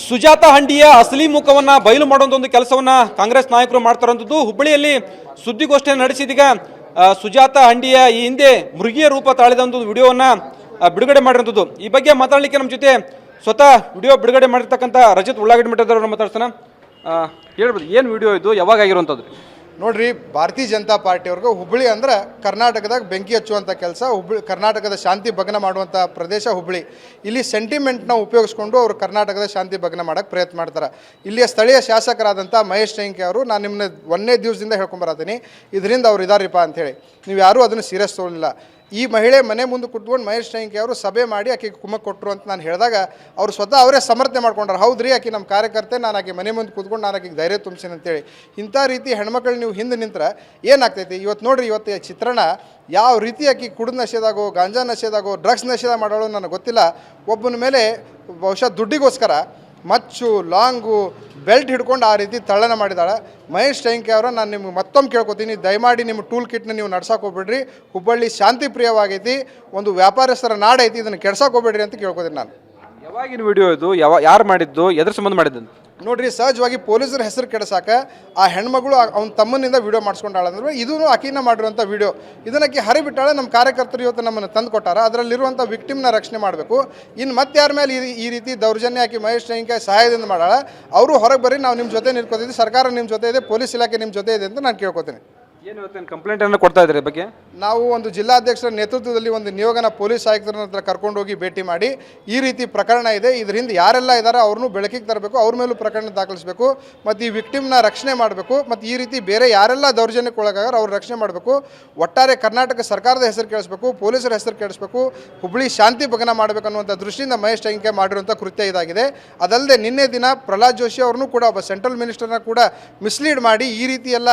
ಸುಜಾತ ಹಂಡಿಯ ಅಸಲಿ ಮುಖವನ್ನು ಬಯಲು ಮಾಡುವಂಥ ಒಂದು ಕೆಲಸವನ್ನು ಕಾಂಗ್ರೆಸ್ ನಾಯಕರು ಮಾಡ್ತಾರಂಥದ್ದು. ಹುಬ್ಬಳ್ಳಿಯಲ್ಲಿ ಸುದ್ದಿಗೋಷ್ಠಿಯನ್ನು ನಡೆಸಿದೀಗ ಸುಜಾತ ಹಂಡಿಯ ಈ ಹಿಂದೆ ಮೃಗೀಯ ರೂಪ ತಾಳಿದ ಒಂದು ವಿಡಿಯೋವನ್ನು ಬಿಡುಗಡೆ ಮಾಡಿರುವಂಥದ್ದು. ಈ ಬಗ್ಗೆ ಮಾತಾಡಲಿಕ್ಕೆ ನಮ್ಮ ಜೊತೆ ಸ್ವತಃ ವಿಡಿಯೋ ಬಿಡುಗಡೆ ಮಾಡಿರ್ತಕ್ಕಂಥ ರಜತ್ ಉಳ್ಳಾಗಡ್ಡಿ ಮಠದವ್ರನ್ನ ಮಾತಾಡ್ತಾನೆ. ಹೇಳ್ಬೋದು, ಏನು ವಿಡಿಯೋ ಇದು, ಯಾವಾಗ ಆಗಿರುವಂಥದ್ದು? ನೋಡ್ರಿ, ಭಾರತೀಯ ಜನತಾ ಪಾರ್ಟಿಯವ್ರಿಗೆ ಹುಬ್ಬಳ್ಳಿ ಅಂದ್ರೆ ಕರ್ನಾಟಕದಾಗ ಬೆಂಕಿ ಹಚ್ಚುವಂಥ ಕೆಲಸ. ಕರ್ನಾಟಕದ ಶಾಂತಿ ಭಗ್ನ ಮಾಡುವಂಥ ಪ್ರದೇಶ ಹುಬ್ಬಳ್ಳಿ. ಇಲ್ಲಿ ಸೆಂಟಿಮೆಂಟ್ನ ಉಪಯೋಗಿಸ್ಕೊಂಡು ಅವರು ಕರ್ನಾಟಕದ ಶಾಂತಿ ಭಗ್ನ ಮಾಡೋಕ್ಕೆ ಪ್ರಯತ್ನ ಮಾಡ್ತಾರೆ. ಇಲ್ಲಿಯ ಸ್ಥಳೀಯ ಶಾಸಕರಾದಂಥ ಮಹೇಶ್ ಟೈಂಕೆ ಅವರು, ನಾನು ನಿಮ್ಮನ್ನ ಒಂದನೇ ದಿವಸದಿಂದ ಹೇಳ್ಕೊಂಬರತ್ತೀನಿ, ಇದರಿಂದ ಅವ್ರು ಇದಾರಿಪ್ಪ ಅಂಥೇಳಿ. ನೀವು ಯಾರೂ ಅದನ್ನು ಸೀರಿಯಸ್ ತೊಗೊಳ್ಳಿಲ್ಲ. ಈ ಮಹಿಳೆ ಮನೆ ಮುಂದೆ ಕುತ್ಕೊಂಡು ಮಹೇಶ್ ಟೈಂಕೆ ಅವರು ಸಭೆ ಮಾಡಿ ಆಕೆಗೆ ಕುಮ್ಮಕ್ಕೆ ಕೊಟ್ಟರು ಅಂತ ನಾನು ಹೇಳಿದಾಗ ಅವರು ಸ್ವತಃ ಅವರೇ ಸಮರ್ಥನೆ ಮಾಡ್ಕೊಂಡ್ರು. ಹೌದ್ರಿ, ಆಕೆ ನಮ್ಮ ಕಾರ್ಯಕರ್ತೆ, ನಾನು ಆಕೆ ಮನೆ ಮುಂದೆ ಕೂತ್ಕೊಂಡು ನಾನು ಆಕೆಗೆ ಧೈರ್ಯ ತುಂಬಿಸಿನ ಅಂತೇಳಿ. ಇಂಥ ರೀತಿ ಹೆಣ್ಮಕ್ಳು ನೀವು ಹಿಂದೆ ನಿಂತ್ರೆ ಏನಾಗ್ತೈತಿ? ಇವತ್ತು ನೋಡಿರಿ, ಇವತ್ತು ಚಿತ್ರಣ ಯಾವ ರೀತಿ ಆಕೆ ಕುಡಿದ ನಶೆದಾಗೋ, ಗಾಂಜಾ ನಶೆದಾಗೋ, ಡ್ರಗ್ಸ್ ನಶೆದಾಗ ಮಾಡೋಳು ನನಗೆ ಗೊತ್ತಿಲ್ಲ. ಒಬ್ಬನ ಮೇಲೆ ಬಹುಶಃ ದುಡ್ಡಿಗೋಸ್ಕರ ಮಚ್ಚು, ಲಾಂಗು, ಬೆಲ್ಟ್ ಹಿಡ್ಕೊಂಡು ಆ ರೀತಿ ತಳ್ಳನ ಮಾಡಿದಾಳೆ. ಮಹೇಶ್ ಟೈಂಕೆ ಅವರ ನಾನು ನಿಮ್ಗೆ ಮತ್ತೊಮ್ಮೆ ಕೇಳ್ಕೊತೀನಿ, ದಯಮಾಡಿ ನಿಮ್ಮ ಟೂಲ್ ಕಿಟ್ನ ನೀವು ನಡ್ಸಕ್ಕೆ ಹೋಗ್ಬೇಡ್ರಿ. ಹುಬ್ಬಳ್ಳಿ ಶಾಂತಿ ಪ್ರಿಯವಾಗೈತಿ, ಒಂದು ವ್ಯಾಪಾರಸ್ಥರ ನಾಡೈತಿ, ಇದನ್ನು ಕೆಡ್ಸಕ್ಕೆ ಹೋಗ್ಬೇಡ್ರಿ ಅಂತ ಕೇಳ್ಕೊತೀನಿ ನಾನು. ಯಾವಾಗಿನ ವಿಡಿಯೋ ಇದು? ಯಾರು ಮಾಡಿದ್ದು? ಎದ್ರ ಸಂಬಂಧ ಮಾಡಿದ್ದು? ನೋಡ್ರಿ, ಸಹಜವಾಗಿ ಪೊಲೀಸರ ಹೆಸರು ಕೆಡಸಾಕ ಆ ಹೆಣ್ಮಗಳು ಅವ್ನ ತಮ್ಮನಿಂದ ವಿಡಿಯೋ ಮಾಡಿಸ್ಕೊಂಡಾಳಂದ್ರೆ ಇದೂ ಆಕಿನ ಮಾಡಿರುವಂಥ ವಿಡಿಯೋ. ಇದನ್ನಕ್ಕೆ ಹರಿಬಿಟ್ಟಾಳೆ. ನಮ್ಮ ಕಾರ್ಯಕರ್ತರು ಇವತ್ತು ನಮ್ಮನ್ನು ತಂದು ಕೊಟ್ಟಾರ. ಅದರಲ್ಲಿರುವಂಥ ವಿಕ್ಟಿಮ್ನ ರಕ್ಷಣೆ ಮಾಡಬೇಕು. ಇನ್ನು ಮತ್ತೆ ಯಾರ ಮೇಲೆ ಈ ರೀತಿ ದೌರ್ಜನ್ಯ ಆಕಿ ಮಹೇಶ್ ಟೈಂಕೆ ಸಹಾಯದಿಂದ ಮಾಡಾಳ, ಅವರು ಹೊರಗೆ ಬರ್ರಿ, ನಾವು ನಿಮ್ಮ ಜೊತೆ ನಿಂತ್ಕೊತಿದ್ವಿ, ಸರ್ಕಾರ ನಿಮ್ಮ ಜೊತೆ ಇದೆ, ಪೊಲೀಸ್ ಇಲಾಖೆ ನಿಮ್ಮ ಜೊತೆ ಇದೆ ಅಂತ ನಾನು ಕೇಳ್ಕೊತೀನಿ. ಏನು ಇವತ್ತೇನು ಕಂಪ್ಲೇಂಟನ್ನು ಕೊಡ್ತಾ ಇದ್ದಾರೆ ಬಗ್ಗೆ? ನಾವು ಒಂದು ಜಿಲ್ಲಾಧ್ಯಕ್ಷರ ನೇತೃತ್ವದಲ್ಲಿ ಒಂದು ನಿಯೋಗನ ಪೊಲೀಸ್ ಆಯುಕ್ತರ ಹತ್ರ ಕರ್ಕೊಂಡೋಗಿ ಭೇಟಿ ಮಾಡಿ, ಈ ರೀತಿ ಪ್ರಕರಣ ಇದೆ, ಇದರಿಂದ ಯಾರೆಲ್ಲ ಇದ್ದಾರೆ ಅವ್ರನ್ನೂ ಬೆಳಕಿಗೆ ತರಬೇಕು, ಅವ್ರ ಮೇಲೂ ಪ್ರಕರಣ ದಾಖಲಿಸಬೇಕು, ಮತ್ತು ಈ ವಿಕ್ಟಿಮ್ನ ರಕ್ಷಣೆ ಮಾಡಬೇಕು, ಮತ್ತು ಈ ರೀತಿ ಬೇರೆ ಯಾರೆಲ್ಲ ದೌರ್ಜನ್ಯಕ್ಕೊಳಗಾಗಾರ ಅವ್ರ ರಕ್ಷಣೆ ಮಾಡಬೇಕು. ಒಟ್ಟಾರೆ ಕರ್ನಾಟಕ ಸರ್ಕಾರದ ಹೆಸರು ಕೇಳಿಸ್ಬೇಕು, ಪೊಲೀಸರ ಹೆಸರು ಕೇಳಿಸ್ಬೇಕು, ಹುಬ್ಬಳ್ಳಿ ಶಾಂತಿ ಭಗ್ನ ಮಾಡಬೇಕು ಅನ್ನುವಂಥ ದೃಷ್ಟಿಯಿಂದ ಮಹೇಶ್ ಟೈಂಕೆ ಮಾಡಿರುವಂಥ ಕೃತ್ಯ ಇದಾಗಿದೆ. ಅದಲ್ಲದೆ ನಿನ್ನೆ ದಿನ ಪ್ರಹ್ಲಾದ್ ಜೋಶಿ ಅವ್ರನ್ನೂ ಕೂಡ, ಒಬ್ಬ ಸೆಂಟ್ರಲ್ ಮಿನಿಸ್ಟರ್ನ ಕೂಡ ಮಿಸ್ಲೀಡ್ ಮಾಡಿ ಈ ರೀತಿ ಎಲ್ಲ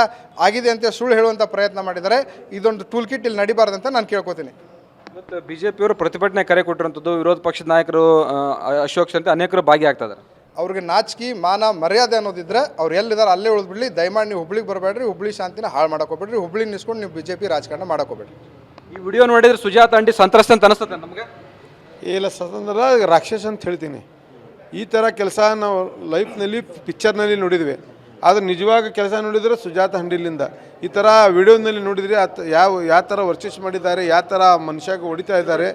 ಆಗಿದೆ ಅಂತ ಸುಳ್ಳು ಹೇಳುವಂಥ ಪ್ರಯತ್ನ ಮಾಡಿದ್ದಾರೆ. ಇದೊಂದು ಟೂಲ್ ಕಿಟ್ ಇಲ್ಲಿ ನಡಿಬಾರ್ದಂತ ನಾನು ಕೇಳ್ಕೊತೀನಿ. ಮತ್ತು ಬಿಜೆಪಿಯವರು ಪ್ರತಿಭಟನೆ ಕರೆ ಕೊಟ್ಟಿರುವಂಥದ್ದು, ವಿರೋಧ ಪಕ್ಷದ ನಾಯಕರು ಅಶೋಕ್ ಅಂತ ಅನೇಕರು ಭಾಗಿಯಾಗ್ತಿದ್ದಾರೆ. ಅವ್ರಿಗೆ ನಾಚಿಕೆ, ಮಾನ, ಮರ್ಯಾದೆ ಅನ್ನೋದಿದ್ರೆ ಅವ್ರು ಎಲ್ಲಿದ್ದಾರೆ ಅಲ್ಲೇ ಉಳಿದ್ಬಿಡ್ಲಿ. ದಯಮಾಡಿ ನೀವು ಹುಬ್ಳಿಗೆ ಬರಬೇಡ್ರಿ, ಹುಬ್ಳಿ ಶಾಂತಿನ ಹಾಳು ಮಾಡಕ್ಕೆ ಹೋಗ್ಬೇಡ್ರಿ, ಹುಬ್ಳಿ ನಿಲ್ಸ್ಕೊಂಡು ನೀವು ಬಿಜೆಪಿ ರಾಜಕಾರಣ ಮಾಡಕ್ಕೆ ಹೋಗ್ಬೇಡ್ರಿ. ಈ ವಿಡಿಯೋ ನೋಡಿದ್ರೆ ಸುಜಾತ ಹಂಡಿ ಸಂತ್ರಸ್ತ ಅಂತ ಅನಿಸ್ತದೆ ನಮಗೆ. ಇಲ್ಲ, ಸ್ವತಂತ್ರ ರಾಕ್ಷಸ ಅಂತ ಹೇಳ್ತೀನಿ. ಈ ಥರ ಕೆಲಸ ನಾವು ಲೈಫ್ನಲ್ಲಿ ಪಿಕ್ಚರ್ನಲ್ಲಿ ನೋಡಿದ್ವಿ, ಆದರೆ ನಿಜವಾಗ ಕೆಲಸ ನೋಡಿದರೆ ಸುಜಾತ ಹಂಡಿಲಿಂದ. ಈ ಥರ ವಿಡಿಯೋನಲ್ಲಿ ನೋಡಿದರೆ ಯಾವ ಥರ ವರ್ಚಸ್ ಮಾಡಿದ್ದಾರೆ, ಯಾವ ಥರ ಮನುಷ್ಯಗೆ ಹೊಡಿತಾ ಇದ್ದಾರೆ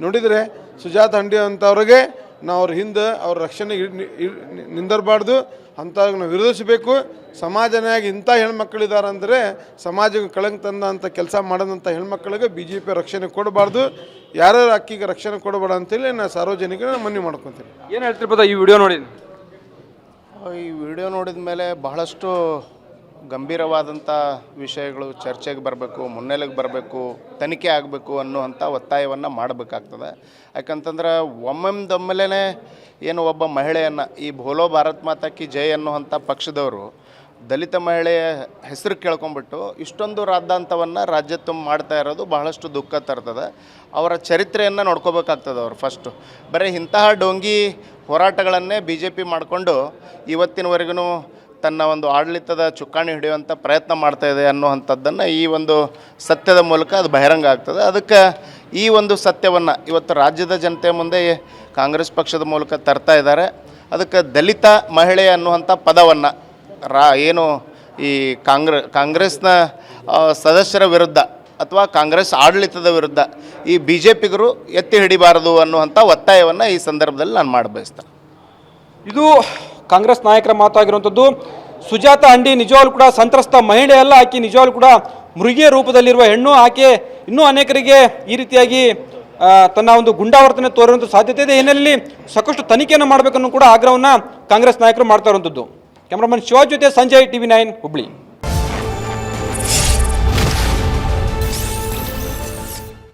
ನೋಡಿದರೆ, ಸುಜಾತ ಹಂಡಿ ಅಂಥವ್ರಿಗೆ ನಾವು ಅವ್ರ ಹಿಂದೆ ಅವ್ರ ರಕ್ಷಣೆ ನಿಂದಿರಬಾರ್ದು, ಅಂಥವ್ರಿಗೆ ನಾವು ವಿರೋಧಿಸಬೇಕು. ಸಮಾಜನಾಗ ಇಂಥ ಹೆಣ್ಮಕ್ಳಿದ್ದಾರೆ ಅಂದರೆ ಸಮಾಜಕ್ಕೆ ಕಳಂಕ ತಂದಂಥ ಕೆಲಸ ಮಾಡೋದಂಥ ಹೆಣ್ಮಕ್ಳಿಗೆ ಬಿ ಜೆ ಪಿ ರಕ್ಷಣೆ ಕೊಡಬಾರ್ದು, ಯಾರ್ಯಾರು ಅಕ್ಕಿಗೆ ರಕ್ಷಣೆ ಕೊಡಬೇಡ ಅಂತೇಳಿ ನಾನು ಸಾರ್ವಜನಿಕರ ಮನವಿ ಮಾಡ್ಕೊತೀನಿ. ಏನು ಹೇಳ್ತಿರ್ಬೋದ ಈ ವಿಡಿಯೋ ನೋಡಿ? ಈ ವಿಡಿಯೋ ನೋಡಿದ ಮೇಲೆ ಬಹಳಷ್ಟು ಗಂಭೀರವಾದಂಥ ವಿಷಯಗಳು ಚರ್ಚೆಗೆ ಬರಬೇಕು, ಮುನ್ನೆಲೆಗೆ ಬರಬೇಕು, ತನಿಖೆ ಆಗಬೇಕು ಅನ್ನುವಂಥ ಒತ್ತಾಯವನ್ನು ಮಾಡಬೇಕಾಗ್ತದೆ. ಯಾಕಂತಂದ್ರೆ ಒಮ್ಮೆದೊಮ್ಮೆಲೇ ಏನು ಒಬ್ಬ ಮಹಿಳೆಯನ್ನು ಈ ಭೋಲೋ ಭಾರತ್ ಮಾತಾ ಕಿ ಜೈ ಅನ್ನುವಂಥ ಪಕ್ಷದವರು ದಲಿತ ಮಹಿಳೆಯ ಹೆಸರು ಕೇಳ್ಕೊಂಬಿಟ್ಟು ಇಷ್ಟೊಂದು ರಾದ್ದಾಂತವನ್ನು ರಾಜ್ಯ ತುಂಬ ಮಾಡ್ತಾ ಇರೋದು ಬಹಳಷ್ಟು ದುಃಖ ತರ್ತದೆ. ಅವರ ಚರಿತ್ರೆಯನ್ನು ನೋಡ್ಕೋಬೇಕಾಗ್ತದೆ. ಅವರು ಫಸ್ಟು ಬರೀ ಇಂತಹ ಡೋಂಗಿ ಹೋರಾಟಗಳನ್ನೇ ಬಿ ಜೆ ಪಿ ಮಾಡಿಕೊಂಡು ಇವತ್ತಿನವರೆಗೂ ತನ್ನ ಒಂದು ಆಡಳಿತದ ಚುಕ್ಕಾಣಿ ಹಿಡಿಯುವಂಥ ಪ್ರಯತ್ನ ಮಾಡ್ತಾಯಿದೆ ಅನ್ನುವಂಥದ್ದನ್ನು ಈ ಒಂದು ಸತ್ಯದ ಮೂಲಕ ಅದು ಬಹಿರಂಗ ಆಗ್ತದೆ. ಅದಕ್ಕೆ ಈ ಒಂದು ಸತ್ಯವನ್ನು ಇವತ್ತು ರಾಜ್ಯದ ಜನತೆ ಮುಂದೆ ಕಾಂಗ್ರೆಸ್ ಪಕ್ಷದ ಮೂಲಕ ತರ್ತಾ ಇದ್ದಾರೆ. ಅದಕ್ಕೆ ದಲಿತ ಮಹಿಳೆ ಅನ್ನುವಂಥ ಪದವನ್ನು ಏನು ಈ ಕಾಂಗ್ರೆಸ್ನ ಸದಸ್ಯರ ವಿರುದ್ಧ ಅಥವಾ ಕಾಂಗ್ರೆಸ್ ಆಡಳಿತದ ವಿರುದ್ಧ ಈ ಬಿ ಜೆ ಪಿಗರು ಎತ್ತಿ ಹಿಡಿಬಾರದು ಅನ್ನುವಂಥ ಒತ್ತಾಯವನ್ನು ಈ ಸಂದರ್ಭದಲ್ಲಿ ನಾನು ಮಾಡಬಯಸ್ತೇನೆ. ಇದು ಕಾಂಗ್ರೆಸ್ ನಾಯಕರ ಮಾತಾಗಿರುವಂಥದ್ದು. ಸುಜಾತ ಹಂಡಿ ನಿಜವಾಗ್ಲೂ ಕೂಡ ಸಂತ್ರಸ್ತ ಮಹಿಳೆ ಅಲ್ಲ, ಆಕೆ ನಿಜವಾಗ್ಲೂ ಕೂಡ ಮೃಗೀಯ ರೂಪದಲ್ಲಿರುವ ಹೆಣ್ಣು. ಆಕೆ ಇನ್ನೂ ಅನೇಕರಿಗೆ ಈ ರೀತಿಯಾಗಿ ತನ್ನ ಒಂದು ಗುಂಡಾವರ್ತನೆ ತೋರುವಂಥ ಸಾಧ್ಯತೆ ಇದೆ. ಹಿನ್ನೆಲೆಯಲ್ಲಿ ಸಾಕಷ್ಟು ತನಿಖೆಯನ್ನು ಮಾಡಬೇಕನ್ನು ಕೂಡ ಆಗ್ರಹವನ್ನು ಕಾಂಗ್ರೆಸ್ ನಾಯಕರು ಮಾಡ್ತಾ ಇರುವಂಥದ್ದು. ಕ್ಯಾಮ್ರಾಮನ್ ಶಿವಾಜ್ ಜೊತೆ ಸಂಜಯ್, TV9 ಹುಬ್ಳಿ.